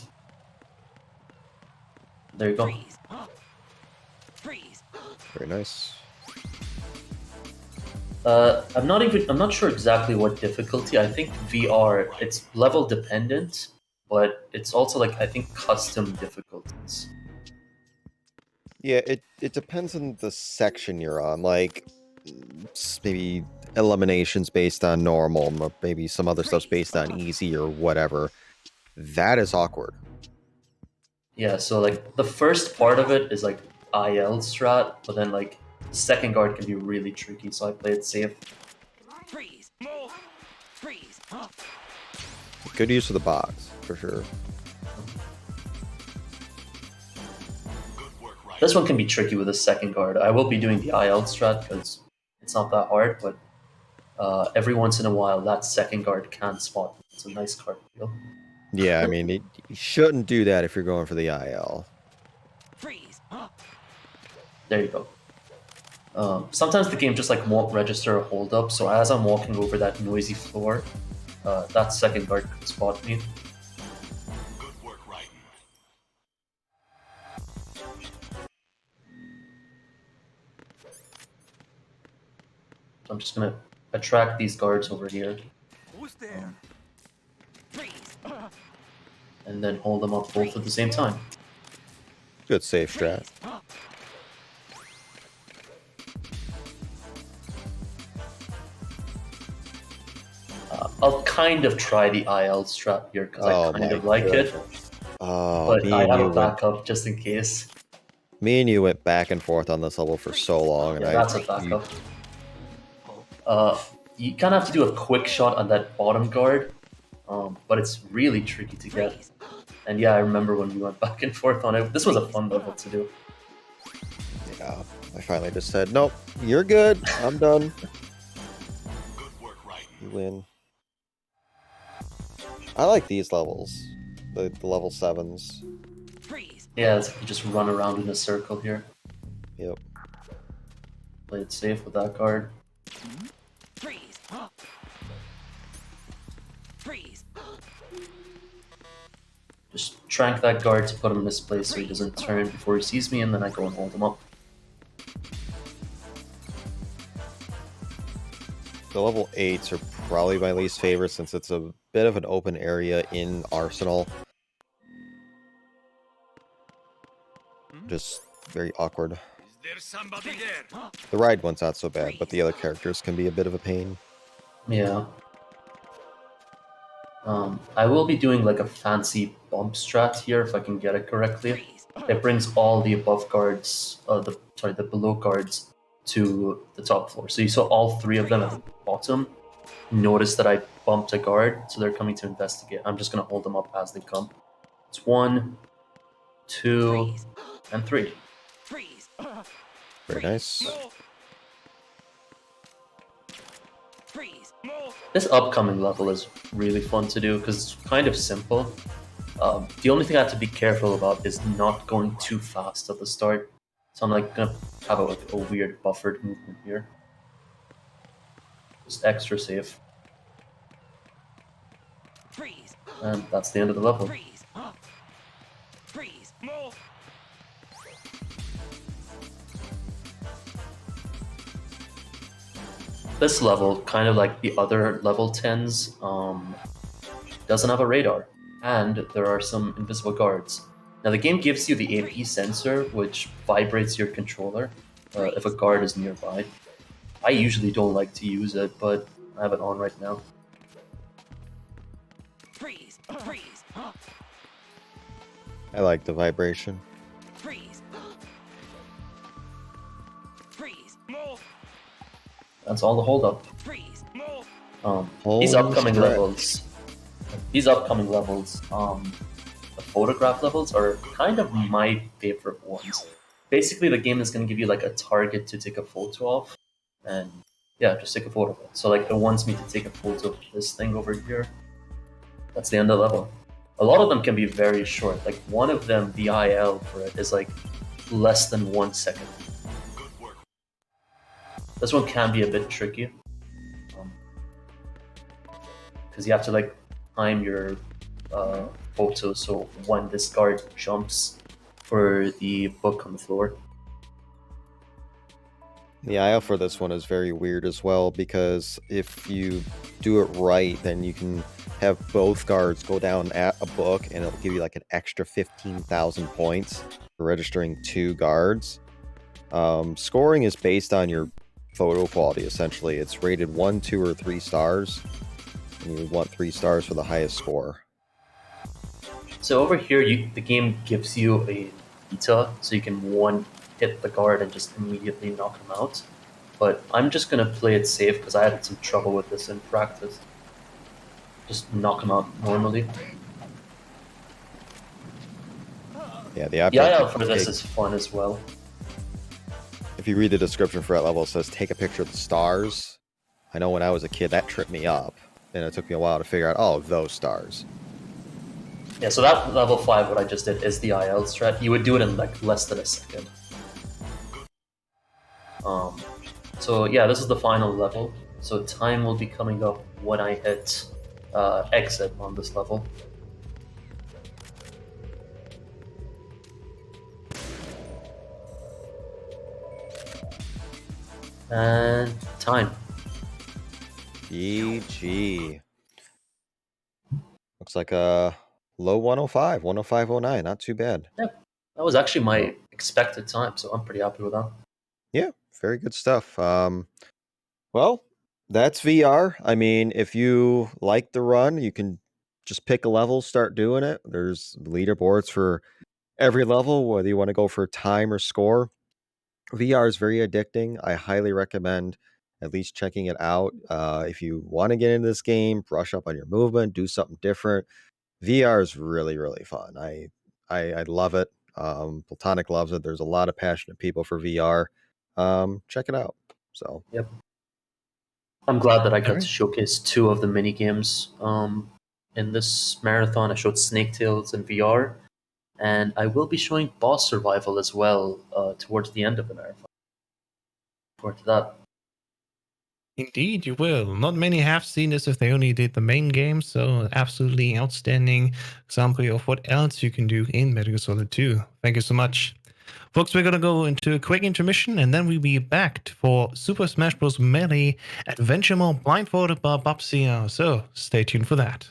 There you go. Freeze. Freeze. Very nice. I'm not sure exactly what difficulty. I think VR, it's level dependent, but it's also like, I think, custom difficulties. Yeah, it depends on the section you're on. Like, maybe eliminations based on normal, maybe some other stuff's based on easy or whatever. That is awkward. Yeah, so like the first part of it is like IL strat, but then like the second guard can be really tricky, so I play it safe. Freeze. Freeze. Good use of the box, for sure. Good work, Raiden. This one can be tricky with the second guard. I will be doing the IL strat because It's not that hard, but every once in a while, that second guard can spot. It's a nice card feel. Yeah, I mean, you shouldn't do that if you're going for the IL. Freeze. There you go. Sometimes the game just like won't register a hold up, so as I'm walking over that noisy floor, that second guard could spot me. Good work, Raiden. So I'm just gonna attract these guards over here Who's there? Freeze. and then hold them up both at the same time. Good safe strat. Freeze. I'll kind of try the IL strat here because I kind of like it, Oh, but me I and have you a went, backup just in case. me and you went back and forth on this level for so long, and Yeah, I that's a backup. You kind of have to do a quick shot on that bottom guard, but it's really tricky to get. Freeze. And yeah, I remember when we went back and forth on it. This was a fun level to do. yeah, I finally just said, nope, you're good. I'm done. Good work, Raiden. You win. I like these levels, the level 7s. Freeze. Yeah, it's like you just run around in a circle here. Yep. Play it safe with that guard. Freeze. Freeze. Just trank that guard to put him in this place so he doesn't turn before he sees me, and then I go and hold him up. The level 8s are probably my least favorite since it's a bit of an open area in Arsenal. Just very awkward. Is there somebody there? The ride one's not so bad, but the other characters can be a bit of a pain. Yeah. I will be doing like a fancy bump strat here if I can get it correctly. Freeze. It brings all the above guards, the below guards to the top floor. So you saw all three of them at the bottom. Notice that I bumped a guard, so they're coming to investigate. I'm just gonna hold them up as they come. It's 1, 2, Freeze. and 3. Freeze. Very nice. Freeze. This upcoming level is really fun to do because it's kind of simple. The only thing I have to be careful about is not going too fast at the start. So I'm like gonna have a weird buffered movement here. Just extra safe. Freeze. And that's the end of the level. Freeze. Freeze. This level, kind of like the other level 10s, doesn't have a radar. And there are some invisible guards. Now the game gives you the AP sensor, which vibrates your controller if a guard is nearby. I usually don't like to use it, but I have it on right now. Freeze. Freeze. I like the vibration. Freeze. Freeze. That's all the holdup. Freeze. These Holy upcoming stretch. levels, the photograph levels are kind of my favorite ones. Basically, the game is going to give you like a target to take a photo of, and yeah, just take a photo of it. So like it wants me to take a photo of this thing over here. That's the end of the level. A lot of them can be very short. Like one of them, the IL for it is like less than 1 second. Good work. This one can be a bit tricky. Because you have to like time your photo so when this guard jumps for the book on the floor. The IL for this one is very weird as well because if you do it right, then you can have both guards go down at a book and it'll give you like an extra 15,000 points for registering 2 guards. Scoring is based on your photo quality essentially. It's rated 1, 2, or 3 stars, and you want 3 stars for the highest score. So over here, the game gives you a beta, so you can one hit the guard and just immediately knock him out. But I'm just gonna play it safe because I had some trouble with this in practice. Just knock him out normally. Yeah, the The object IL for this is fun as well. if if you read the description for that level, it says take a picture of the stars. I know when I was a kid, that tripped me up. And it took me a while to figure out, oh, those stars. Yeah, so that level 5, what I just did, is the IL strat. You would do it in like less than a second. So yeah, this is the final level. So time will be coming up when I hit exit on this level. And time. GG. Looks like a low 105, 105.09. Not too bad. That was actually my expected time, so I'm pretty happy with that. Yeah, very good stuff. Well, that's VR. I mean, if you like the run, you can just pick a level, start doing it. There's leaderboards for every level, whether you want to go for time or score. VR is very addicting. I highly recommend at least checking it out. If you want to get into this game, brush up on your movement, do something different. VR is really, really fun. I love it. Platonic loves it. There's a lot of passionate people for VR. Check it out. So Yep. I'm glad that I got Alright. to showcase 2 of the mini games in this marathon. I showed Snake Tales in VR, and I will be showing Boss Survival as well towards the end of the marathon. Forward to that. Indeed, you will. Not many have seen this if they only did the main game, so absolutely outstanding example of what else you can do in Metal Gear Solid 2. Thank you so much. Folks, we're going to go into a quick intermission, and then we'll be back for Super Smash Bros. Melee Adventure Mode blindfolded by Bubsy. So stay tuned for that.